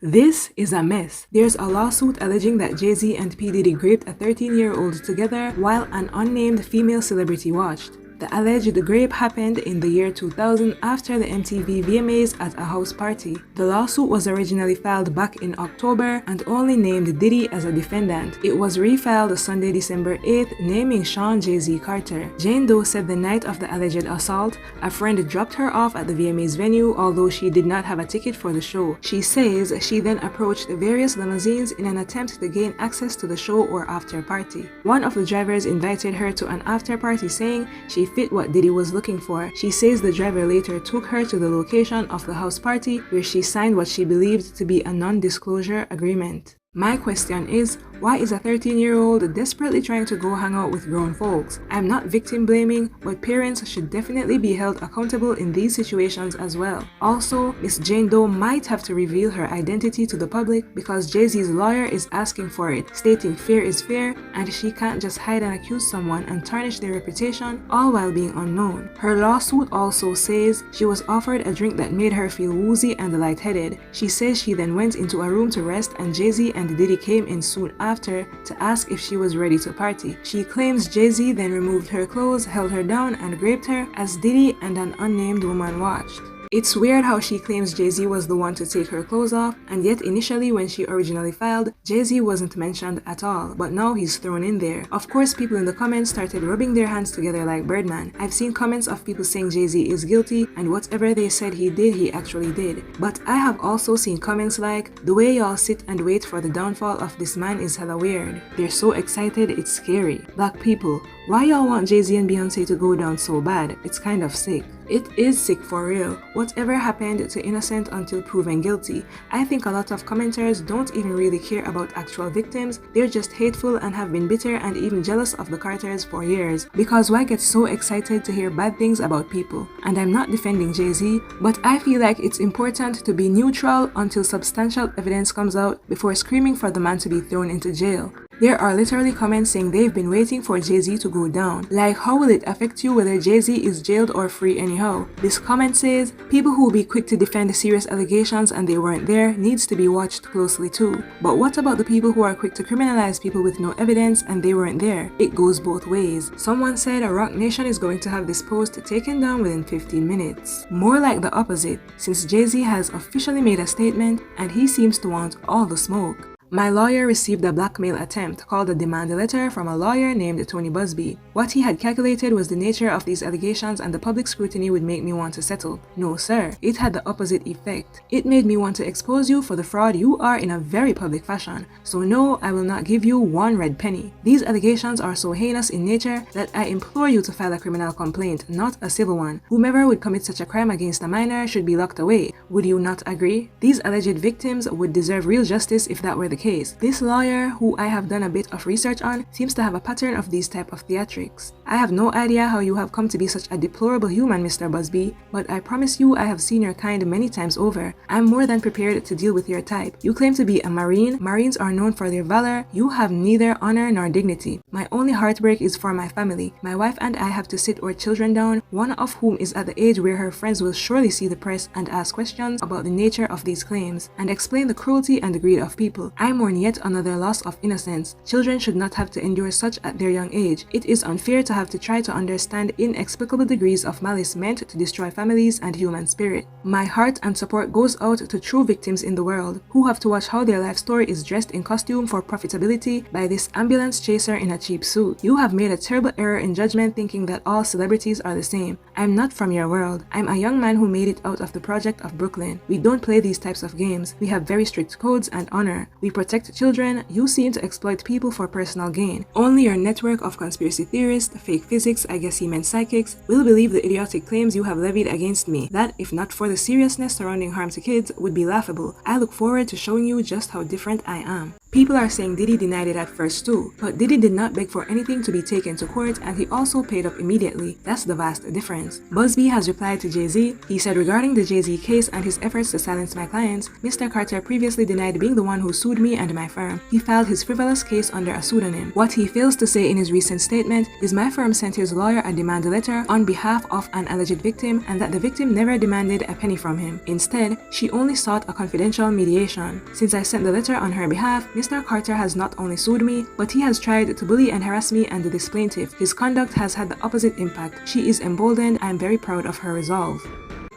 This is a mess. There's a lawsuit alleging that Jayz and P Diddy raped a 13-year-old together while an unnamed female celebrity watched. The alleged rape happened in the year 2000 after the MTV VMAs at a house party. The lawsuit was originally filed back in October and only named Diddy as a defendant. It was refiled Sunday, December 8th, naming Sean Jayz Carter. Jane Doe said the night of the alleged assault, a friend dropped her off at the VMAs venue, although she did not have a ticket for the show. She says she then approached various limousines in an attempt to gain access to the show or after party. One of the drivers invited her to an after party, saying she fit what Diddy was looking for. She says the driver later took her to the location of the house party where she signed what she believed to be a non-disclosure agreement. My question is, why is a 13-year-old desperately trying to go hang out with grown folks? I'm not victim blaming, but parents should definitely be held accountable in these situations as well. Also, Miss Jane Doe might have to reveal her identity to the public because Jayz's lawyer is asking for it, stating fair is fair and she can't just hide and accuse someone and tarnish their reputation, all while being unknown. Her lawsuit also says she was offered a drink that made her feel woozy and lightheaded. She says she then went into a room to rest and Jayz and Diddy came in soon after to ask if she was ready to party. She claims Jayz then removed her clothes, held her down, and raped her as Diddy and an unnamed woman watched. It's weird how she claims Jayz was the one to take her clothes off, and yet initially when she originally filed, Jayz wasn't mentioned at all, but now he's thrown in there. Of course, people in the comments started rubbing their hands together like Birdman. I've seen comments of people saying Jayz is guilty and whatever they said he did, he actually did. But I have also seen comments like, the way y'all sit and wait for the downfall of this man is hella weird. They're so excited, it's scary. Black people, why y'all want Jayz and Beyonce to go down so bad? It's kind of sick. It is sick for real. Whatever happened to innocent until proven guilty? I think a lot of commenters don't even really care about actual victims. They're just hateful and have been bitter and even jealous of the Carters for years. Because why get so excited to hear bad things about people? And I'm not defending Jayz, but I feel like it's important to be neutral until substantial evidence comes out before screaming for the man to be thrown into jail. There are literally comments saying they've been waiting for Jayz to go down. Like, how will it affect you whether Jayz is jailed or free anyhow? This comment says, people who will be quick to defend serious allegations and they weren't there needs to be watched closely too. But what about the people who are quick to criminalize people with no evidence and they weren't there? It goes both ways. Someone said a Rock Nation is going to have this post taken down within 15 minutes. More like the opposite, since Jayz has officially made a statement and he seems to want all the smoke. My lawyer received a blackmail attempt called a demand letter from a lawyer named Tony Buzzbee. What he had calculated was the nature of these allegations and the public scrutiny would make me want to settle. No sir, it had the opposite effect. It made me want to expose you for the fraud you are in a very public fashion. So no, I will not give you one red penny. These allegations are so heinous in nature that I implore you to file a criminal complaint, not a civil one. Whomever would commit such a crime against a minor should be locked away. Would you not agree? These alleged victims would deserve real justice if that were the case. This lawyer, who I have done a bit of research on, seems to have a pattern of these type of theatrics. I have no idea how you have come to be such a deplorable human, Mr. Buzzbee, but I promise you I have seen your kind many times over. I'm more than prepared to deal with your type. You claim to be a Marine. Marines are known for their valor. You have neither honor nor dignity. My only heartbreak is for my family. My wife and I have to sit our children down, one of whom is at the age where her friends will surely see the press and ask questions about the nature of these claims and explain the cruelty and the greed of people. I mourn yet another loss of innocence. Children should not have to endure such at their young age. It is unfair to have to try to understand inexplicable degrees of malice meant to destroy families and human spirit. My heart and support goes out to true victims in the world who have to watch how their life story is dressed in costume for profitability by this ambulance chaser in a cheap suit. You have made a terrible error in judgment thinking that all celebrities are the same. I'm not from your world. I'm a young man who made it out of the project of Brooklyn. We don't play these types of games. We have very strict codes and honor. We protect children. You seem to exploit people for personal gain. Only your network of conspiracy theorists, fake physics, I guess he meant psychics, will believe the idiotic claims you have levied against me. That, if not for the seriousness surrounding harm to kids, would be laughable. I look forward to showing you just how different I am. People are saying Diddy denied it at first too, but Diddy did not beg for anything to be taken to court and he also paid up immediately. That's the vast difference. Buzzbee has replied to Jay-Z. He said, regarding the Jay-Z case and his efforts to silence my clients, Mr. Carter previously denied being the one who sued me and my firm. He filed his frivolous case under a pseudonym. What he fails to say in his recent statement is my firm sent his lawyer a demand letter on behalf of an alleged victim and that the victim never demanded a penny from him. Instead, she only sought a confidential mediation. Since I sent the letter on her behalf, Mr. Carter has not only sued me, but he has tried to bully and harass me and this plaintiff. His conduct has had the opposite impact. She is emboldened. I am very proud of her resolve.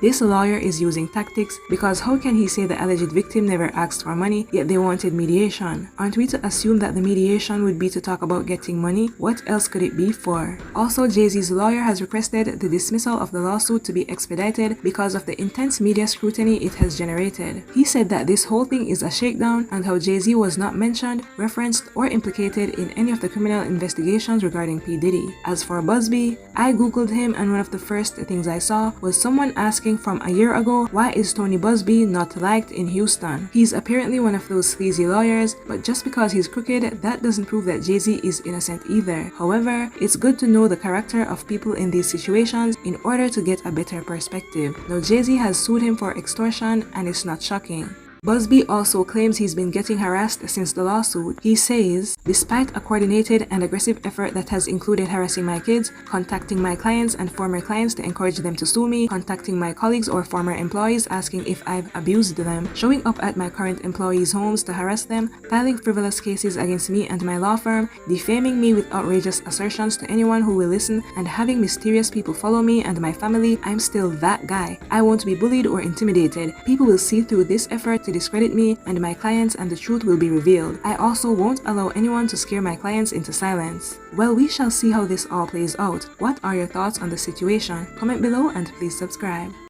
This lawyer is using tactics because how can he say the alleged victim never asked for money yet they wanted mediation? Aren't we to assume that the mediation would be to talk about getting money? What else could it be for? Also, Jay-Z's lawyer has requested the dismissal of the lawsuit to be expedited because of the intense media scrutiny it has generated. He said that this whole thing is a shakedown and how Jay-Z was not mentioned, referenced, or implicated in any of the criminal investigations regarding P. Diddy. As for Buzzbee, I googled him and one of the first things I saw was someone asking from a year ago, why is Tony Buzzbee not liked in Houston? He's apparently one of those sleazy lawyers, but just because he's crooked, that doesn't prove that Jay-Z is innocent either. However, it's good to know the character of people in these situations in order to get a better perspective. Now, Jay-Z has sued him for extortion and it's not shocking. Buzzbee also claims he's been getting harassed since the lawsuit. He says, despite a coordinated and aggressive effort that has included harassing my kids, contacting my clients and former clients to encourage them to sue me, contacting my colleagues or former employees asking if I've abused them, showing up at my current employees' homes to harass them, filing frivolous cases against me and my law firm, defaming me with outrageous assertions to anyone who will listen, and having mysterious people follow me and my family, I'm still that guy. I won't be bullied or intimidated. People will see through this effort to discredit me and my clients and the truth will be revealed. I also won't allow anyone to scare my clients into silence. Well, we shall see how this all plays out. What are your thoughts on the situation? Comment below and please subscribe.